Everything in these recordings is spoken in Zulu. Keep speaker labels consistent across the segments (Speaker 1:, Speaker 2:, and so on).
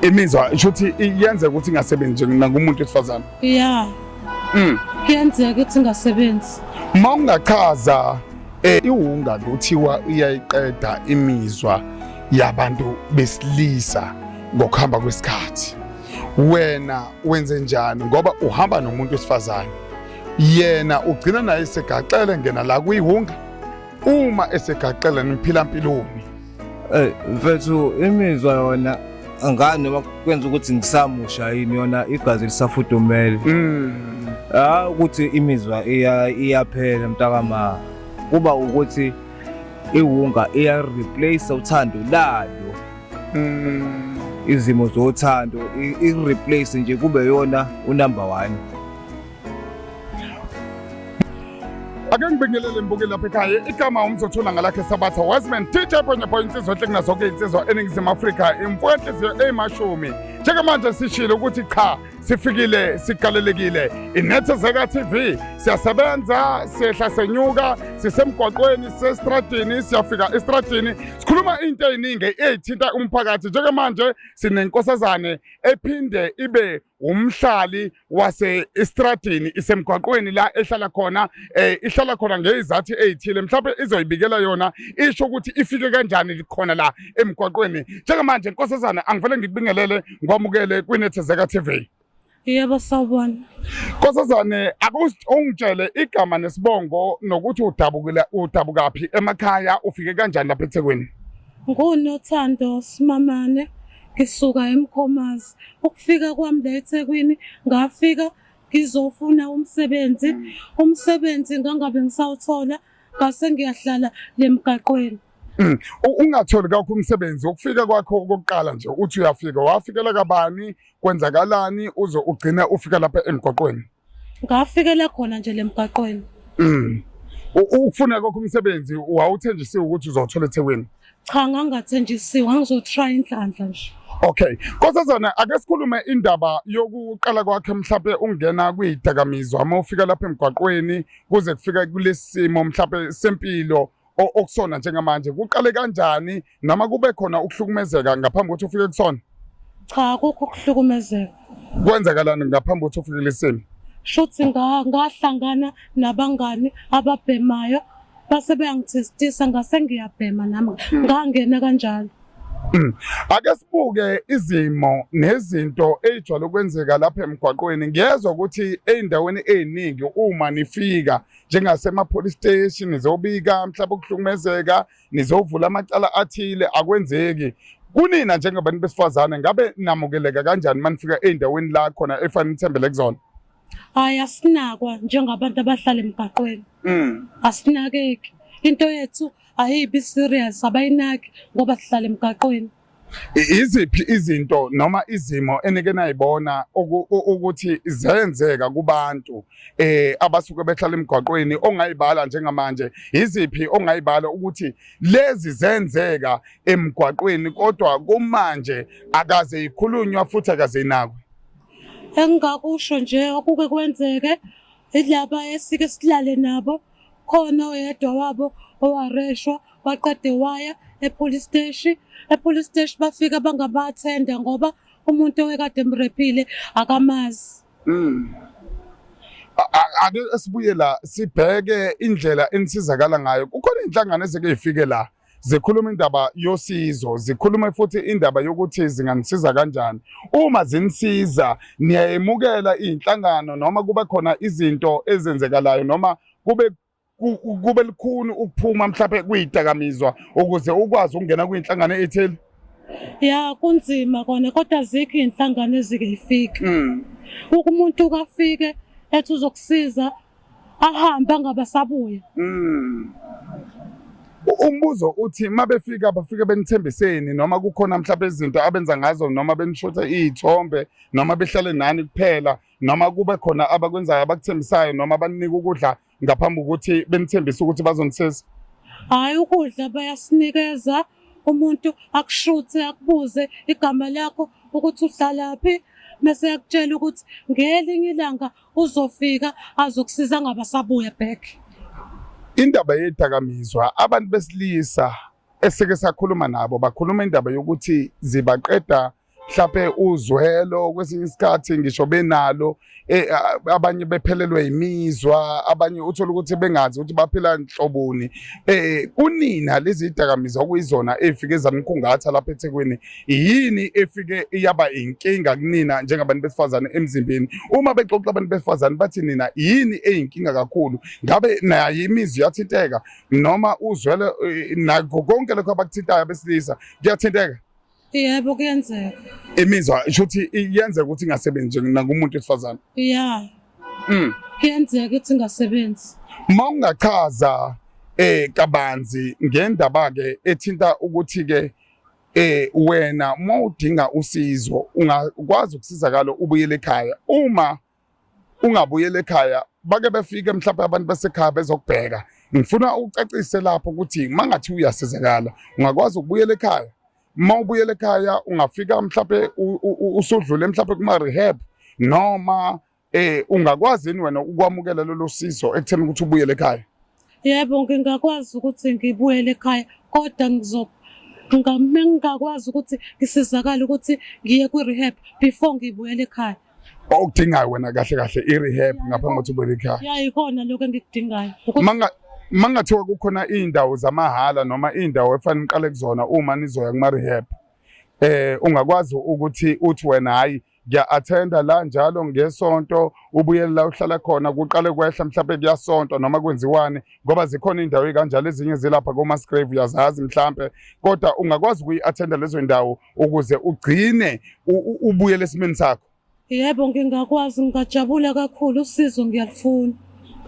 Speaker 1: imizwa ishuthi yenze ukuthi ingasebenzi nakumuntu wesifazane.
Speaker 2: Yeah. Kuyenzeka ukuthi ingasebenzi.
Speaker 1: Uma ungachaza iwunga kuthiwa iyayiqeda imizwa yabantu besilisa ngokuhamba kwesikhathi. Wena wenze njani ngoba uhamba nomuntu wesifazane? Yena ugcina naye esegaxele ngena la kuyiwunga. Uma esegaxele niphila impiloni.
Speaker 3: Mfethu imizwa yona angani noma kwenza ukuthi ngisamusha yini yona igazi lisafudumele. Ukuthi imizwa iyaphela mntakama. Kuba ukuthi iwunga iya replace uthando lalo. Izimo zothando i-replace nje kube yona unumber 1.
Speaker 1: Ake ngibingelele mbukeli lapha ekhaya igama umzothola ngalakhe sabatha Wiseman DJ point izonhle kunazo zonke insizwa eningizimu Afrika imfuenhliziyo emashumi. Njengamanje sishilo ukuthi cha sifikile sigalelekile iNethezeka TV siyasebenza sehla senyuka sisemgwaqweni sesitradini siyafika estradini sikhuluma into eziningi ezithinta umphakathi. Njengamanje sinenkosazane ephinde ibe umhlali wase estradini isemgwaqweni la ehlala khona ihlala khona ngezathu ezithile mhlawumbe izoyibikela yona isho ukuthi ifike kanjani khona la emgwaqweni. Njengamanje inkosazane angivele ngikubingelele ngwamukele kwiNethezeka TV.
Speaker 2: Yebo sawubona.
Speaker 1: Nkosazane ungitshele igama nesibongo nokuthi udabukaphi emakhaya ufike kanjani lapha eThekwini?
Speaker 2: NguNothando Simamane ngisuka eMkhomazi. Ukufika kwami la eThekwini ngafika ngizofuna umsebenzi ngangabe ngisawuthola ngase ngiyahlala lemgaqweni.
Speaker 1: Ungatholi kakho umsebenzi ukufika kwakho kokuqala nje uthi uyafika wafikela kabani kwenzakalani uze ugcina ufika lapha emgwaqweni?
Speaker 2: Ngafikela khona nje lemgaqweni.
Speaker 1: Ukufuna kakho umsebenzi wawuthenjisiwe ukuthi uzothola eThekwini?
Speaker 2: Cha ngangathenjisiwe ngizotry inhlanhla nje.
Speaker 1: Okay, nkosazana ake sikhulume indaba yokuqala kwakhe mhlawumbe ungena kwidakamizwa uma ufika lapha emgwaqweni kuze kufika kulesimo mhlawumbe sempilo okusona njengamanje kuqale kanjani noma kube khona ukuhlukumezeka ngaphambi kokuthi ufike kusona?
Speaker 2: Cha akukho ukuhlukumezeka.
Speaker 1: Kwenzakalani ngaphambi kokuthi ufike lesimo?
Speaker 2: Shuthi ngahlangana nabangani ababhemayo base beyangithestisa ngase ngiyabhema nami ngangena kanjalo.
Speaker 1: Ake sibuke izimo nezinto ejwayele ukwenzeka lapha emgwaqweni. Ngiyezwa ukuthi eindaweni eziningi uma nifika njengasema police station nizobika mhlawumbe ukuhlukumezeka nizovula amacala athile akwenzeki. Kunina njengabantu besifazane ngabe namukeleka kanjani manifika eindaweni la khona efanele ithembele kuzona?
Speaker 2: Hayi asinakwa njengabantu abahlala emgaqweni. Asinakeki. Into yethu ayibi serious abayinaki ngoba sihlala emgaqweni.
Speaker 1: Iziphi izinto noma izimo enike nayibona ukuthi zenzeka kubantu abasuke behlala emgwaqweni ongayibala njengamanje? Iziphi ongayibala ukuthi lezi zenzeka emgwaqweni kodwa kumanje akaze ikhulunywa futhi akaze inakwe?
Speaker 2: Engakusho nje okuke kwenzeke ilaba esike silale nabo khona oyedwa wabo owareshwa waqede waya epolice station. Epolice station bafika bangabathenda ngoba umuntu owekade emrephile akamazi.
Speaker 1: Ake sibuye la sibheke indlela enisizakala ngayo. Kukhona inhlangano ezike ifike la zikhuluma indaba yosizo, zikhuluma futhi indaba yokuthi zinganisiza kanjani. Uma zinisiza niyayemukela inhlangano noma kube khona izinto ezenzekalayo noma kube likhuni ukuphuma mhlawumbe kuyidakamizwa ukuze ukwazi ukungena kwinhlangano ezithile?
Speaker 2: Ya kunzima kona kodwa zikho inhlangano ezike ifike. Umuntu kafike ethi uzokusiza ahambe angabasabuya.
Speaker 1: Umbuzo uthi mabefika bafike benithembiseni noma kukhona mhlawumbe izinto abenza ngazo noma benishotha izithombe noma behlale nani kuphela noma kube khona abakwenzayo abakuthembisayo noma banika ukudla ngaphambi kokuthi benithembise ukuthi bazonisiza?
Speaker 2: Hayi ukudla bayasinikeza umuntu akushuthe akubuze igama lakho ukuthi uhlalaphi mase yakutshela ukuthi ngelinye ilanga uzofika azokusiza ngabasabuya back.
Speaker 1: Indaba yedakamizwa abantu besilisa esike sakhuluma nabo bakhuluma indaba yokuthi zibaqeda mhlawumbe uzwelo kwesinye isikhathi ngisho benalo abanye bephelelwe imizwa, abanye uthola ukuthi bengazi ukuthi baphila nhloboni. Kunina lezi dakamizwa okuyizona efike zamkhungatha lapha eThekwini, yini efike yaba inkinga kunina njengabantu besifazane emzimbeni? Uma bexoxa abantu besifazane bathi nina yini eyinkinga kakhulu? Ngabe nayo imizwa yathinteka noma uzwele nakho konke lokho abakuthintayo abesilisa kuyathinteka?
Speaker 2: Yebo, kuyenzeka.
Speaker 1: Imizwa shuthi yenza ukuthi ingasebenzi nakumuntu wesifazane.
Speaker 2: Ya. Kuyenzeka ukuthi ingasebenzi.
Speaker 1: Mawungachaza kabanzi ngendaba ke ethinta ukuthi ke wena mawudinga usizo ungakwazi ukusizakala ubuyele ekhaya. Uma ungabuyela ekhaya bake befike mhlawumbe abantu basekhaya bezokubheka. Ngifuna ucacise lapho ukuthi mangathi uyasizakala ungakwazi ukubuyela ekhaya. Mawubuyela ekhaya ungafika mhlawumbe usudlule mhlawumbe kuma rehab noma ungakwazi yini wena ukwamukela lolu sizo ekutheni ukuthi ubuyele ekhaya?
Speaker 2: Yebo, ngingakwazi ukuthi ngibuyele ekhaya, kodwa ngingakwazi ukuthi ngisizakale ukuthi ngiye kwi-rehab before ngibuyele ekhaya.
Speaker 1: Okudingayo wena kahle kahle i-rehab ngaphambi kokuthi ubuyele ekhaya?
Speaker 2: Ya, yikhona lokho engikudingayo.
Speaker 1: Mangathiwa kukhona iy'ndawo zamahhala noma iy'ndawo efanele niqale kuzona uma nizoya kuma-rehab, ungakwazi ukuthi uthi wena hhayi ngiya-athenda la njalo ngesonto, ubuyele la uhlala khona kuqale kwehla mhlawumbe kuyasonto noma kwenziwane, ngoba zikhona iy'ndawo ey'kanjalo ezinye zilapha ko-Masgrave uyazazi mhlawumbe, kodwa ungakwazi ukuyi-athenda lezo y'ndawo ukuze ugcine ubuyele esimeni sakho?
Speaker 2: Yebo, ngingakwazi, ngingajabula kakhulu, usizo ngiyalufuna.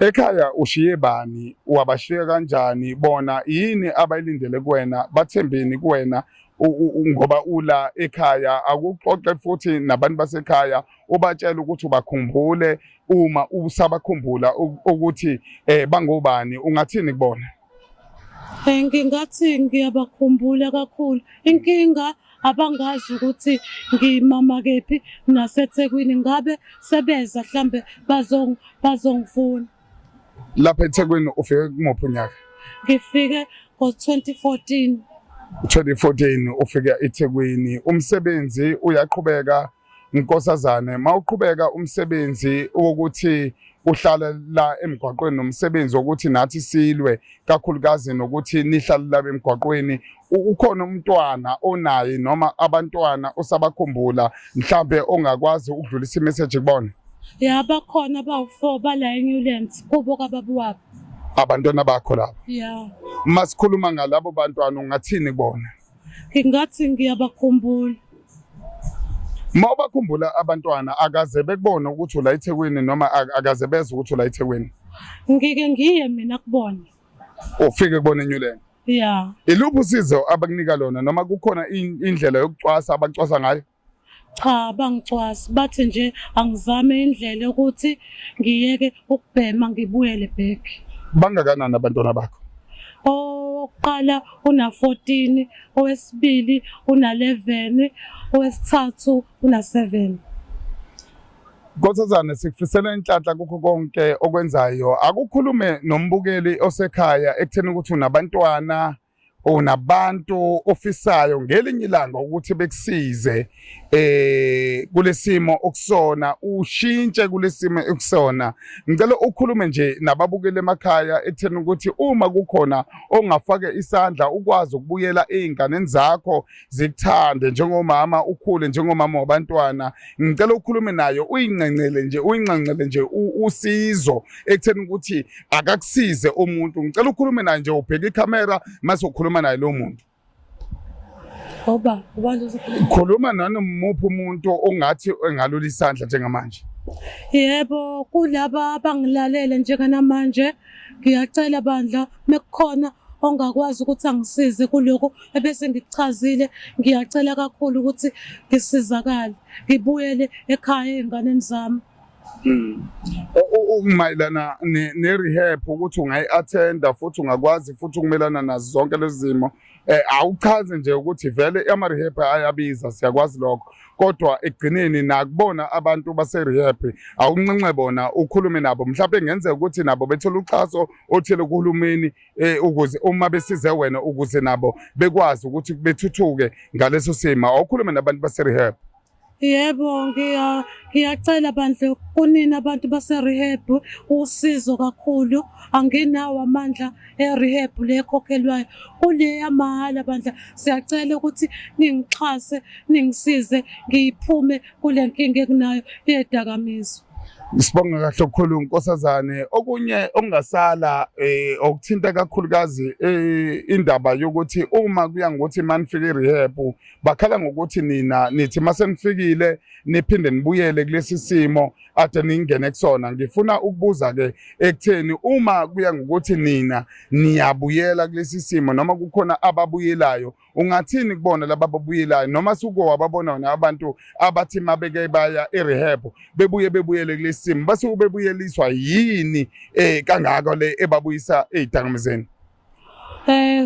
Speaker 1: Ekhaya ushiye bani? Wabashiya kanjani? Bona yini abayilindele kuwena? Bathembeni kuwena ngoba ula ekhaya? Akuxoxe futhi nabantu basekhaya ubatshela ukuthi ubakhumbule, uma usabakhumbula ukuthi bangobani, ungathini kubona?
Speaker 2: Ngingathi ngiyabakhumbula kakhulu. Inkinga abangazi ukuthi ngimama kephi naseThekwini, ngabe sebeza mhlambe bazongifuna.
Speaker 1: Lapha eThekwini ufike kumuphi unyaka?
Speaker 2: Ngifike ngo-2014.
Speaker 1: 2014 ufike eThekwini. Umsebenzi uyaqhubeka Nkosazane, mawuqhubeka umsebenzi wokuthi uhlala la emgwaqweni nomsebenzi wokuthi nathi silwe kakhulukazi nokuthi nihlale la emgwaqweni, ukhona umntwana onaye noma abantwana osabakhumbula mhlambe ongakwazi ukudlulisa imessage kubona?
Speaker 2: Ya, bakhona bawu-4 bala eNewlands kubo kababa wabo.
Speaker 1: Abantwana bakho lapho?
Speaker 2: Ya.
Speaker 1: Masikhuluma ngalabo bantwana ungathini kubona?
Speaker 2: Ngingathi ngiyabakhumbula.
Speaker 1: Mawubakhumbula abantwana akaze bekubone ukuthi ula eThekwini noma akaze bezwe ukuthi ula eThekwini?
Speaker 2: Ngike ngiye mina kubona.
Speaker 1: Ufike kubona eNewland?
Speaker 2: Ya.
Speaker 1: Iluphi usizo abakunika lona noma kukhona indlela yokucwasa abacwasa ngayo?
Speaker 2: Cha, bangicwasi, bathi nje angizame indlela yokuthi ngiyeke ukubhema ngibuyele back.
Speaker 1: Bangakanani abantwana bakho?
Speaker 2: Owokuqala una-14, owesibili una-11, owesithathu una-7.
Speaker 1: Nkosazane, sikufisela inhlanhla kukho konke okwenzayo. Akukhulume nombukeli osekhaya ekutheni ukuthi unabantwana, unabantu ofisayo ngelinye ilanga ukuthi bekusize kulesimo okusona, ushintshe kulesimo okusona. Ngicela ukhulume nje nababukeli emakhaya ekutheni ukuthi uma kukhona ongafake isandla ukwazi ukubuyela ey'nganeni zakho zikuthande njengomama, ukhule njengomama wabantwana. Ngicela ukhulume nayo uyincancele nje usizo ekutheni ukuthi akakusize umuntu. Ngicela ukhulume naye nje ubheka ikhamera mase ukhuluma naye lo muntu. Khuluma nanomuphi umuntu ongathi engalula isandla njengamanje.
Speaker 2: Yebo, kulaba abangilalele njengamanje, ngiyacela bandla mekukhona ongakwazi ukuthi angisize kuloko ebese ngikuchazile, ngiyacela kakhulu ukuthi ngisizakale, ngibuyele ekhaya ey'nganeni zami.
Speaker 1: Umayelana ne-rehab ukuthi ungayi-athenda futhi ungakwazi futhi ukumelana nazo zonke lezi zimo, awuchaze nje ukuthi vele ama-rehab ayabiza, siyakwazi lokho, kodwa ekugcineni nakubona abantu base-rehab awuncince bona ukhulume nabo. Mhlawumbe kungenzeka ukuthi nabo bethola uxhaso othile kuhulumeni ukuze uma besize wena ukuze nabo bekwazi ukuthi bethuthuke ngaleso simo. Awukhulume nabantu base-rehab.
Speaker 2: Yebo, ngiyacela bandle kunina abantu base-rehab usizo kakhulu. Anginawo amandla e-rehab le ekhokhelwayo. Kule yamahhala bandla, siyacela ukuthi ningixhase, ningisize, ngiphume kule nkinga enginayo yedakamizwa.
Speaker 1: Sibonga kahle okukhulu Nkosazane. Okunye okungasala okuthinta kakhulukazi indaba yokuthi uma kuya ngokuthi manifike e-rehab bakhala ngokuthi nina nithi masenifikile niphinde nibuyele kulesi simo ade ningene kusona. Ngifuna ukubuza ke ekutheni uma kuya ngokuthi nina niyabuyela kulesi simo noma kukhona ababuyelayo, ungathini kubona laba ababuyelayo noma suke wababona abantu abathi mabeke baya e-rehab bebuyele kulesi simo basuke bebuyeliswa yini kangaka le ebabuyisa ey'dakamizweni?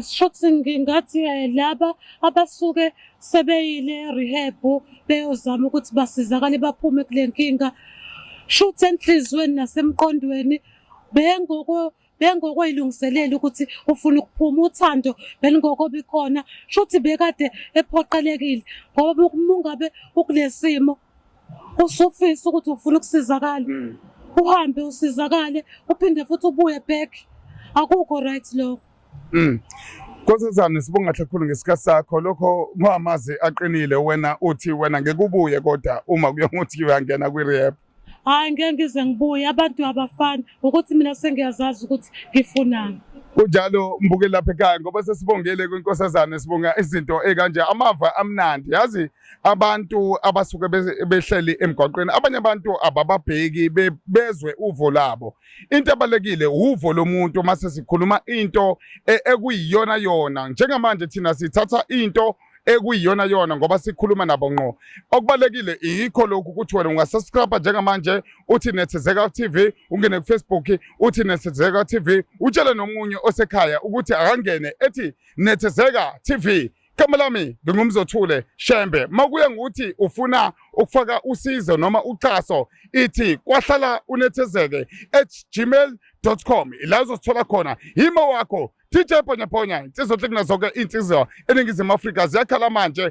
Speaker 2: Shothi ngingathi laba abasuke sebeyile e-rehab beyozama ukuthi basizakale baphume kule nkinga, shuthi enhlizweni nasemqondweni bengokwey'lungiselela ukuthi ufuna ukuphuma, uthando belingokobi khona, shuthi bekade ephoqelekile ngoba uma ungabe ukule simo usufisa ukuthi ufuna ukusizakala, uhambe usizakale uphinde futhi ubuye back, akukho right lokho.
Speaker 1: Nkosazane, sibonga kahle kakhulu ngesikhathi sakho. Lokho ngamazi aqinile, wena uthi wena ngeke ubuye kodwa uma kuya ngokuthi uyangena kwi-rehab.
Speaker 2: Hhayi, ngeke ngize ngibuye, abantu abafani ukuthi mina sengiyazazi ukuthi ngifunani.
Speaker 1: Kunjalo mbukeli lapha ekhaya, ngoba sesibongele kwinkosazane, sibonga izinto ekanje, amava amnandi. Yazi abantu abasuke behleli emgwaqeni, abanye abantu abababheki bezwe uvo labo. Into ebalekile uvo lomuntu mase sikhuluma into ekuyiyona yona. Njengamanje thina sithatha into ekuyiyona yona ngoba sikhuluma nabo ngqo. Okubalekile yikho lokhu ukuthi wena ungasubscribe njengamanje uthi Nethezeka TV, ungene kuFacebook uthi Nethezeka TV, utshele nomunye osekhaya ukuthi akangene ethi Nethezeka TV. Igama lami ngingumzothule Shembe. Makuye ngokuthi ufuna ukufaka usizo noma uxhaso, ithi kwahlala unethezeke @gmail.com. La uzothola khona imo wakho DJ Ponyaponya. Insizwa zonke insizwa eNingizimu Afrika ziyakhala manje